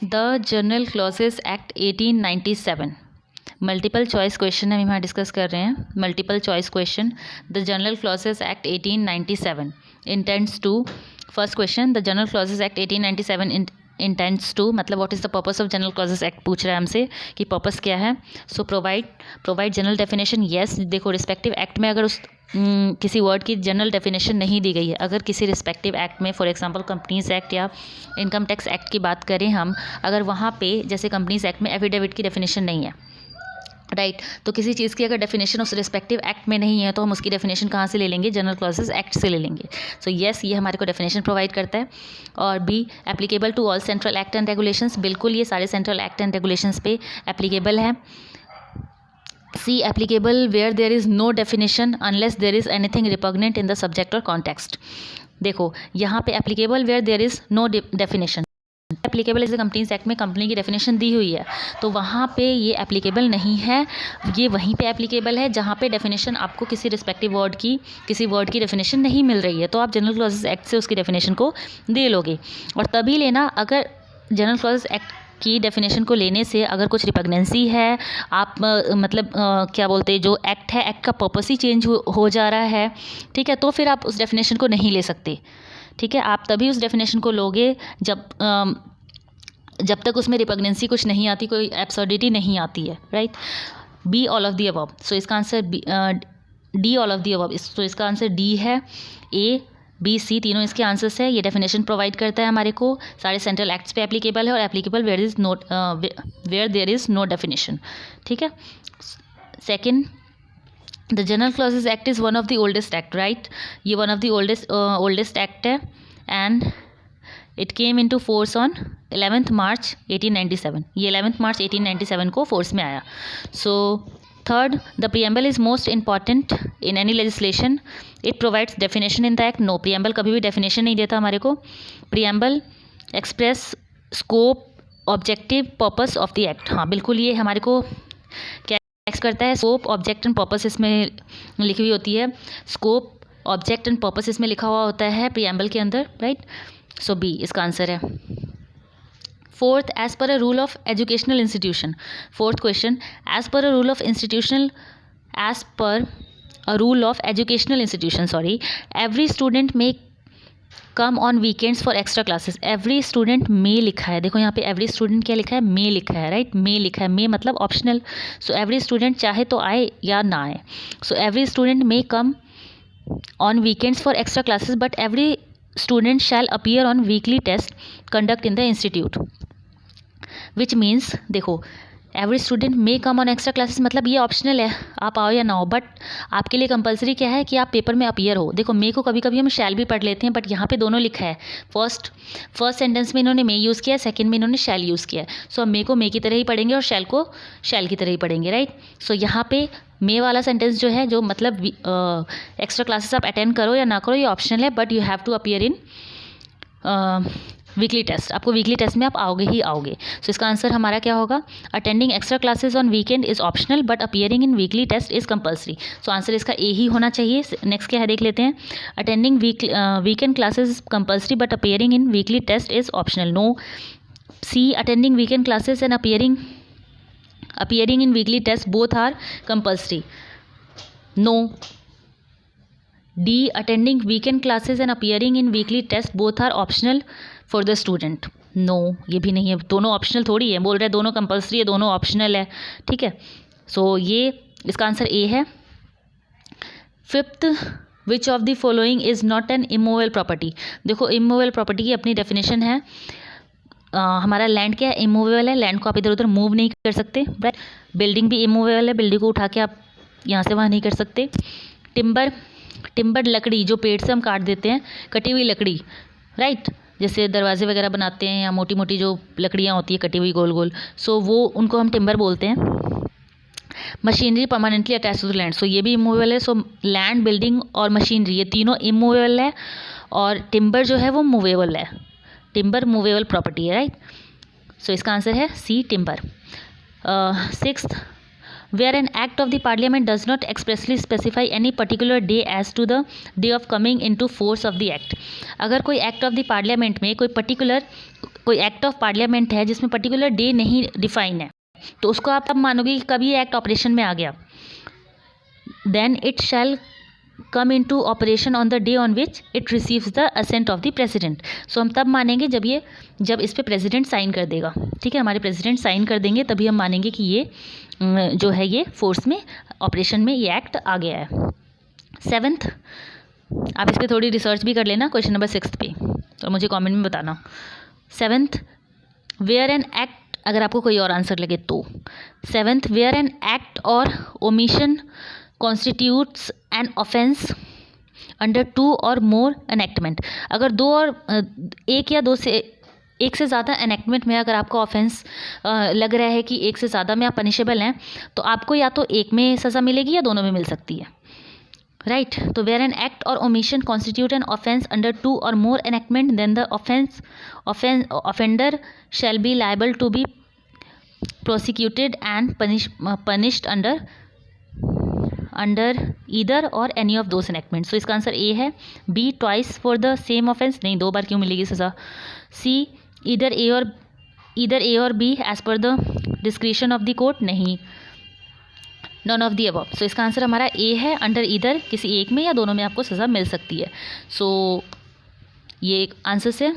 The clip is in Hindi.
The general clauses act 1897 multiple choice question हम यहाँ डिस्कस कर रहे हैं. Multiple choice question. The general clauses act 1897 intends to. First question, the general clauses act 1897 intends to मतलब what is the purpose of general clauses act पूछ रहा है हमसे कि पर्पस क्या है. So provide general definition. Yes, देखो रिस्पेक्टिव एक्ट में अगर उस किसी वर्ड की जनरल डेफिनेशन नहीं दी गई है, अगर किसी रिस्पेक्टिव एक्ट में फॉर एग्जांपल कंपनीज एक्ट या इनकम टैक्स एक्ट की बात करें हम, अगर वहाँ पे जैसे कंपनीज एक्ट में एफिडेविट की डेफिनेशन नहीं है, राइट तो किसी चीज़ की अगर डेफिनेशन उस रिस्पेक्टिव एक्ट में नहीं है तो हम उसकी डेफिनेशन कहाँ से ले लेंगे? जनरल क्लॉजेस एक्ट से ले लेंगे. सो येस, ये हमारे को डेफिनेशन प्रोवाइड करता है. और B, applicable to all central act and regulations. बिल्कुल ये सारे सेंट्रल एक्ट एंड रेगुलेशंस पे एप्लीकेबल है. C, applicable where there is no definition unless there is anything repugnant in the subject or context. देखो यहाँ पे applicable where there is no definition. Applicable जैसे कंपनीज एक्ट में कंपनी की डेफिनेशन दी हुई है तो वहाँ पे ये एप्लीकेबल नहीं है. ये वहीं पे एप्लीकेबल है जहाँ पे डेफिनेशन आपको किसी रिस्पेक्टिव वर्ड की किसी वर्ड की डेफिनेशन नहीं मिल रही है, तो आप जनरल क्लॉजेस एक्ट से उसकी डेफिनेशन को दे लोगे. और तभी लेना अगर जनरल क्लॉजेस एक्ट की डेफिनेशन को लेने से अगर कुछ रिपग्नेंसी है, आप क्या बोलते हैं, जो एक्ट है एक्ट का पर्पस ही चेंज हो जा रहा है, ठीक है, तो फिर आप उस डेफिनेशन को नहीं ले सकते. ठीक है, आप तभी उस डेफिनेशन को लोगे जब तक उसमें रिपग्नेंसी कुछ नहीं आती, कोई एब्सर्डिटी नहीं आती है, right. B, all of the above. So इसका answer D, all of the above. तो इसका आंसर डी है. ए, बी, सी तीनों इसके आंसर्स है. ये डेफिनेशन प्रोवाइड करता है हमारे को, सारे सेंट्रल एक्ट्स पे एप्लीकेबल है और applicable where there is no definition. ठीक है. Second, the general clauses act is one of the oldest act, right. ये one of the oldest act है and it came into force on 11 March 1897. ये 11 मार्च 1897 को फोर्स में आया. So third, the preamble is most important in any legislation. It provides definition in the act. No, preamble कभी भी डेफिनेशन नहीं देता हमारे को. Preamble express scope, objective, purpose of the act. हाँ बिल्कुल, ये हमारे को क्या करता है? स्कोप, ऑब्जेक्ट एंड पर्पस इसमें लिखी हुई होती है. स्कोप, ऑब्जेक्ट एंड पर्पस इसमें लिखा हुआ होता है प्रीएम्बल के अंदर, राइट. सो बी इसका आंसर है. Fourth, as per a rule of educational institution. Fourth question, as per a rule of educational institution every student may come on weekends for extra classes. Every student मे लिखा है, देखो यहाँ पे एवरी स्टूडेंट क्या लिखा है? मे लिखा है, राइट. मे लिखा है, मे मतलब ऑप्शनल. सो एवरी स्टूडेंट चाहे तो आए या ना आए. So every student may come on weekends for extra classes but every student shall appear on weekly test conduct in the institute, which means देखो every student may come on extra classes मतलब ये ऑप्शनल है, आप आओ या ना हो, बट आपके लिए कंपलसरी क्या है कि आप पेपर में अपीयर हो. देखो मे को कभी कभी हम शैल भी पढ़ लेते हैं बट यहाँ पे दोनों लिखा है. फर्स्ट सेंटेंस में इन्होंने मे यूज़ किया है, सेकंड में इन्होंने शैल यूज़ किया है. सो हम मे को मे की तरह ही पढ़ेंगे और शैल को शैल की तरह ही पढ़ेंगे, राइट. सो यहाँ पे मे वाला सेंटेंस जो है, जो मतलब एक्स्ट्रा क्लासेस आप अटेंड करो या ना करो ये ऑप्शनल है, but you have to appear in weekly test. आपको वीकली टेस्ट में आप आओगे ही आओगे. सो इसका आंसर हमारा क्या होगा? Attending extra classes on weekend is optional but appearing in weekly test is compulsory. So answer इसका ए ही होना चाहिए. नेक्स्ट क्या है देख लेते हैं. Attending weekend classes is compulsory but appearing in weekly test is optional. No. See, attending weekend classes and appearing in weekly tests both are compulsory. No. D, attending weekend classes and appearing in weekly tests both are optional for the student. No, ये भी नहीं है, दोनों ऑप्शनल थोड़ी है. बोल रहे हैं दोनों कंपलसरी है, दोनों ऑप्शनल है, ठीक है. सो ये इसका आंसर ए है. Fifth, which of the following is not an immovable property. देखो इमूवेबल प्रॉपर्टी की अपनी डेफिनेशन है. हमारा लैंड क्या है? इमूवेबल है. लैंड को आप इधर उधर मूव नहीं कर सकते, राइट. बिल्डिंग भी इमूवेबल है, बिल्डिंग को उठा के आप यहाँ से वहाँ नहीं कर सकते. टिम्बर लकड़ी जो पेड़ से हम काट देते हैं, कटी हुई लकड़ी, राइट. जैसे दरवाजे वगैरह बनाते हैं या मोटी मोटी जो लकड़ियाँ होती है कटी हुई गोल गोल, सो वो उनको हम टिम्बर बोलते हैं. Machinery permanently attach to the land. So ये भी इमूवेबल है. सो लैंड, बिल्डिंग और मशीनरी ये तीनों इमूवेबल है और टिम्बर जो है वो मूवेबल है. टिम्बर मूवेबल प्रॉपर्टी है, राइट. सो इसका आंसर है C, timber. Sixth, where an act of the parliament does not expressly specify any particular day as to the day of coming into force of the act. अगर कोई एक्ट ऑफ द पार्लियामेंट में कोई पर्टिकुलर कोई एक्ट ऑफ पार्लियामेंट है जिसमें पर्टिकुलर डे नहीं डिफाइन है, तो उसको आप तब मानोगे कि कभी ये एक्ट ऑपरेशन में आ गया। Then it shall come into operation on the day on which it receives the assent of the president. So हम तब मानेंगे जब इस पर प्रेसिडेंट साइन कर देगा, ठीक है, हमारे प्रेसिडेंट साइन कर देंगे तभी हम मानेंगे कि ये जो है ये फोर्स में ऑपरेशन में ये एक्ट आ गया है। 7th, आप इस पर थोड़ी रिसर्च भी कर लेना क्वेश्चन नंबर 6 पे, तो मुझे कमेंट में बताना। 7th, वेयर एन एक्ट, अगर आपको कोई और आंसर लगे तो। 7th, where an act or omission constitutes N offence under 2 or more enactment. अगर एक से ज़्यादा एनेक्टमेंट में अगर आपका ऑफेंस लग रहा है कि एक से ज़्यादा में आप पनिशेबल हैं, तो आपको या तो एक में सज़ा मिलेगी या दोनों में मिल सकती है, राइट। तो where an act or omission constitute an offence under 2 or more enactment then the offender shall be liable to be prosecuted and punished under either or any of those enactment. So इसका आंसर ए है। B, twice for the same offence, नहीं, 2 बार क्यों मिलेगी सज़ा। सी, ईदर ए और B as per the discretion of the court, नहीं, none of the above. So इसका आंसर हमारा ए है, अंडर ईदर, किसी एक में या दोनों में आपको सज़ा मिल सकती है। सो ये एक आंसर से